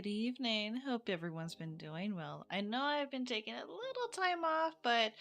good evening. Hope everyone's been doing well. I know I've been taking a little time off, but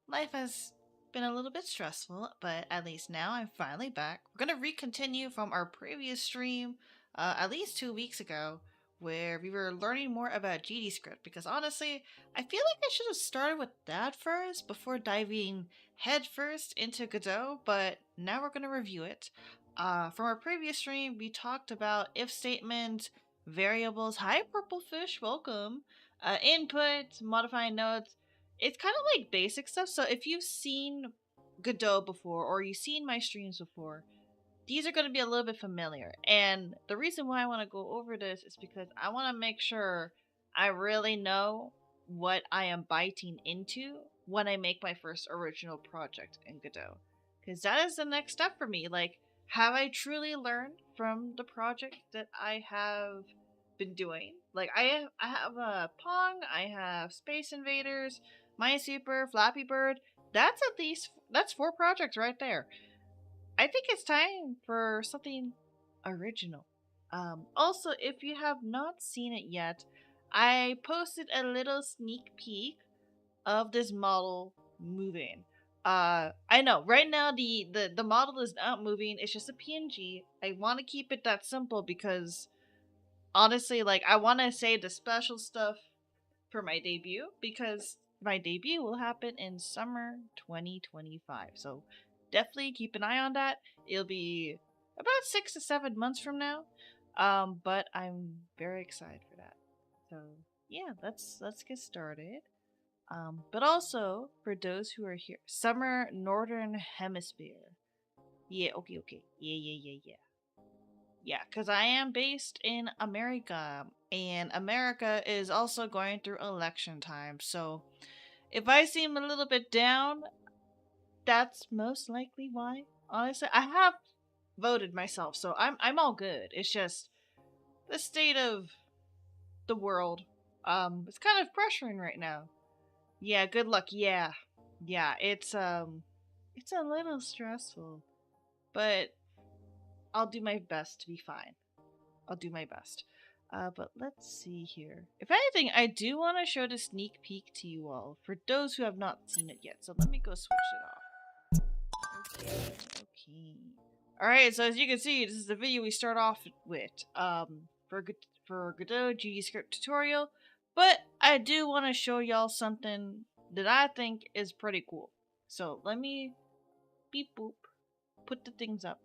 life has been a little bit stressful, but at least now I'm finally back. We're going to recontinue from our previous stream at least 2 weeks ago where we were learning more about GDScript because honestly, I feel like I should have started with that first before diving headfirst into Godot, but now we're going to review it. From our previous stream, we talked about if statements, variables. Hi, purple fish, welcome. Input, modifying nodes. It's kind of like basic stuff. So if you've seen Godot before or you've seen my streams before, these are going to be a little bit familiar. And the reason why I want to go over this is because I want to make sure I really know what I am biting into when I make my first original project in Godot. Because that is the next step for me. Like, have I truly learned from the project that I have been doing? Like, I have a Pong, I have Space Invaders, Minesweeper, Flappy Bird. That's 4 projects right there. I think it's time for something original. Also, if you have not seen it yet, I posted a little sneak peek of this model moving. I know right now the model is not moving. It's just a PNG. I want to keep it that simple because honestly, like I want to say the special stuff for my debut because my debut will happen in summer 2025. So definitely keep an eye on that. It'll be about 6 to 7 months from now. But I'm very excited for that. So yeah, let's get started. But also for those who are here, summer northern hemisphere. Yeah, okay. Yeah. Yeah, because I am based in America, and America is also going through election time. So if I seem a little bit down, that's most likely why. Honestly, I have voted myself, so I'm all good. It's just the state of the world. It's kind of pressuring right now. Yeah, good luck. Yeah, it's a little stressful, but I'll do my best to be fine. I'll do my best. But let's see here. If anything, I do want to show the sneak peek to you all for those who have not seen it yet. So let me go switch it off. Okay. All right. So as you can see, this is the video we start off with. For Godot GDScript tutorial, but I do want to show y'all something that I think is pretty cool. So let me beep boop put the things up.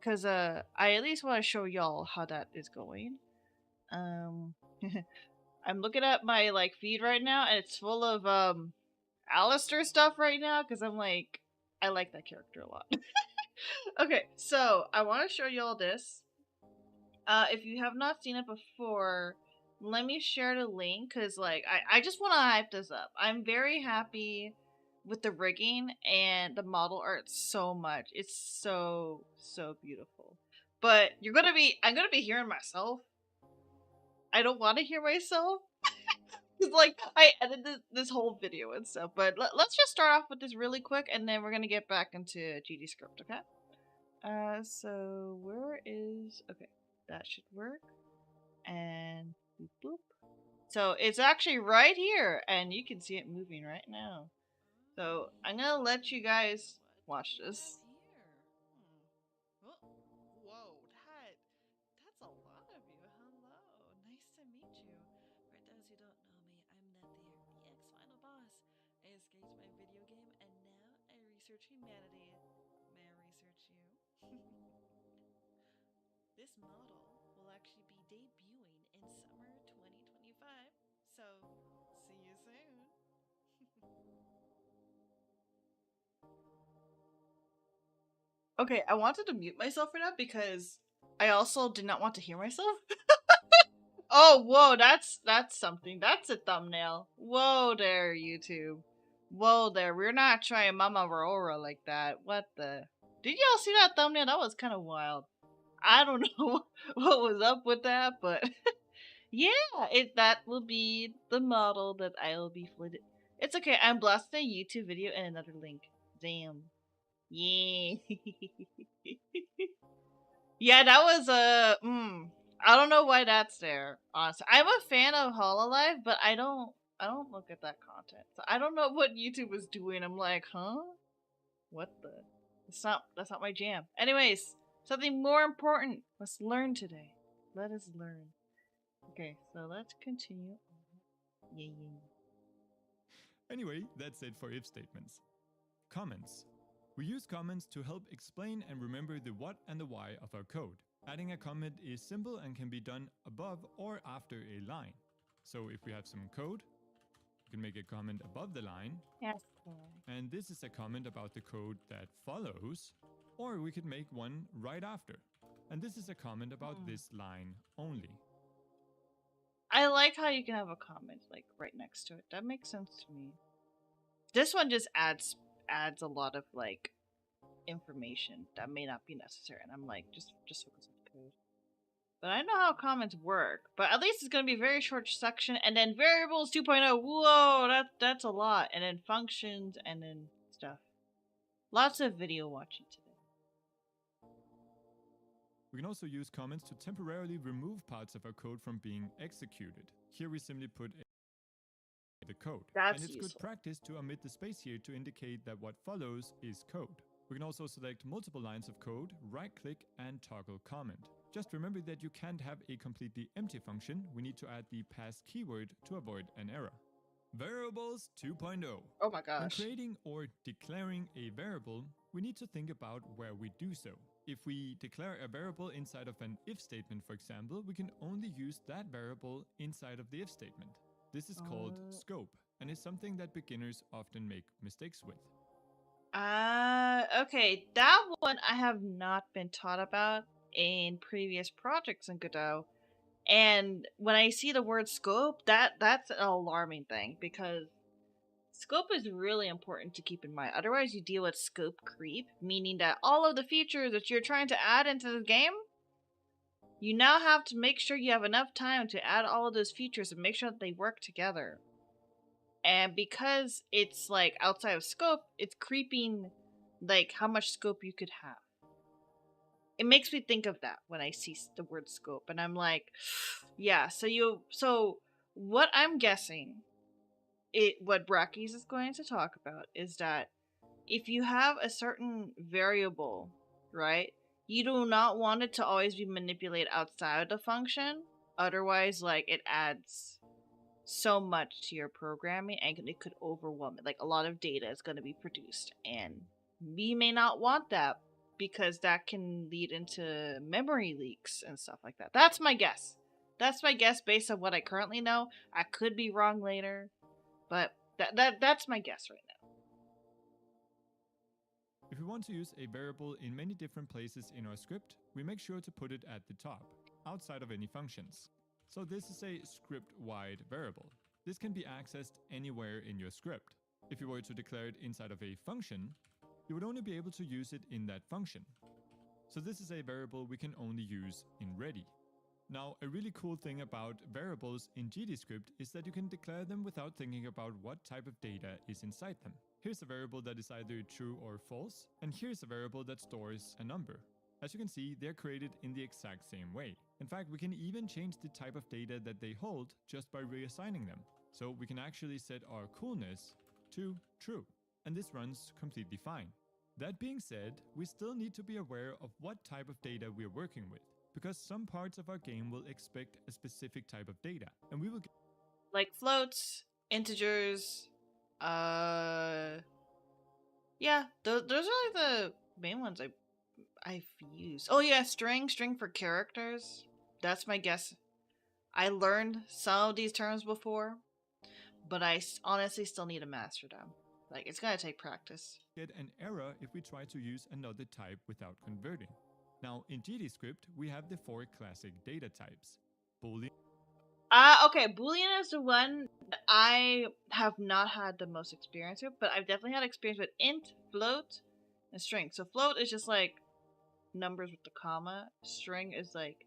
Cause I at least want to show y'all how that is going. I'm looking at my like feed right now, and it's full of Alistair stuff right now. Cause I'm like, I like that character a lot. Okay, so I want to show y'all this. If you have not seen it before, let me share the link. Cause like I just want to hype this up. I'm very happy with the rigging and the model art so much. It's so beautiful. But I'm gonna be hearing myself. I don't want to hear myself. Cause like I edited this whole video and stuff. But let's just start off with this really quick, and then we're gonna get back into GDScript. Okay. So where is okay? That should work. And boop boop. So it's actually right here, and you can see it moving right now. So I'm gonna let you guys watch this. Whoa, that's a lot of you. Hello, nice to meet you. For those who don't know me, I'm Nethyr, the ex-final boss. I escaped my video game and now I research humanity. May I research you? This model will actually be debuting in summer 2025, so see you soon. Okay, I wanted to mute myself for that because I also did not want to hear myself. Oh, whoa, that's something. That's a thumbnail. Whoa there, YouTube. Whoa there, we're not trying Mama Aurora like that. What the? Did y'all see that thumbnail? That was kind of wild. I don't know what was up with that, but yeah, that will be the model that I will be flitted. It's okay, I'm blasting a YouTube video and another link. Damn. Yeah. Yeah, that was I don't know why that's there. Honestly, I'm a fan of Hololive, but I don't look at that content. So I don't know what YouTube is doing. I'm like, huh? What the? That's not my jam. Anyways, something more important. Let's learn today. Let us learn. Okay, so let's continue. Yeah. Anyway, that's it for if statements. Comments. We use comments to help explain and remember the what and the why of our code. Adding a comment is simple and can be done above or after a line. So if we have some code, we can make a comment above the line. Yes. And this is a comment about the code that follows, or we could make one right after. And this is a comment about this line only. I like how you can have a comment like right next to it. That makes sense to me. This one just adds a lot of like information that may not be necessary, and I'm like, just focus on the code. But I know how comments work. But at least it's gonna be a very short section, and then variables 2.0. Whoa, that's a lot, and then functions, and then stuff. Lots of video watching today. We can also use comments to temporarily remove parts of our code from being executed. Here we simply put the code. That's and it's useful. good practice to omit the space here to indicate that what follows is code. We can also select multiple lines of code, right-click, and toggle comment. Just remember that you can't have a completely empty function. We need to add the pass keyword to avoid an error. Variables 2.0. Oh my gosh. When creating or declaring a variable, we need to think about where we do so. If we declare a variable inside of an if statement, for example, we can only use that variable inside of the if statement. This is called scope, and is something that beginners often make mistakes with. Okay, that one I have not been taught about in previous projects in Godot. And when I see the word scope, that's an alarming thing, because scope is really important to keep in mind. Otherwise, you deal with scope creep, meaning that all of the features that you're trying to add into the game, you now have to make sure you have enough time to add all of those features and make sure that they work together. And because it's like outside of scope, it's creeping like how much scope you could have. It makes me think of that when I see the word scope, and I'm like, yeah. So what I'm guessing, what Brackies is going to talk about is that if you have a certain variable, right, you do not want it to always be manipulated outside of the function. Otherwise, like, it adds so much to your programming and it could overwhelm it. Like, a lot of data is going to be produced, and we may not want that because that can lead into memory leaks and stuff like that. That's my guess. That's my guess based on what I currently know. I could be wrong later, but that's my guess right now. If we want to use a variable in many different places in our script, we make sure to put it at the top, outside of any functions. So this is a script-wide variable. This can be accessed anywhere in your script. If you were to declare it inside of a function, you would only be able to use it in that function. So this is a variable we can only use in ready. Now, a really cool thing about variables in GDScript is that you can declare them without thinking about what type of data is inside them. Here's a variable that is either true or false, and here's a variable that stores a number. As you can see, they're created in the exact same way. In fact, we can even change the type of data that they hold just by reassigning them. So we can actually set our coolness to true, and this runs completely fine. That being said, we still need to be aware of what type of data we're working with, because some parts of our game will expect a specific type of data, and we will get like floats, integers, yeah, those are like the main ones I've used. Oh yeah, string for characters. That's my guess. I learned some of these terms before, but I honestly still need to master them. Like, it's gonna take practice. get an error if we try to use another type without converting. Now, in GDScript, we have the 4 classic data types. Boolean. Okay, Boolean is the one that I have not had the most experience with, but I've definitely had experience with int, float, and string. So float is just like numbers with the comma. String is like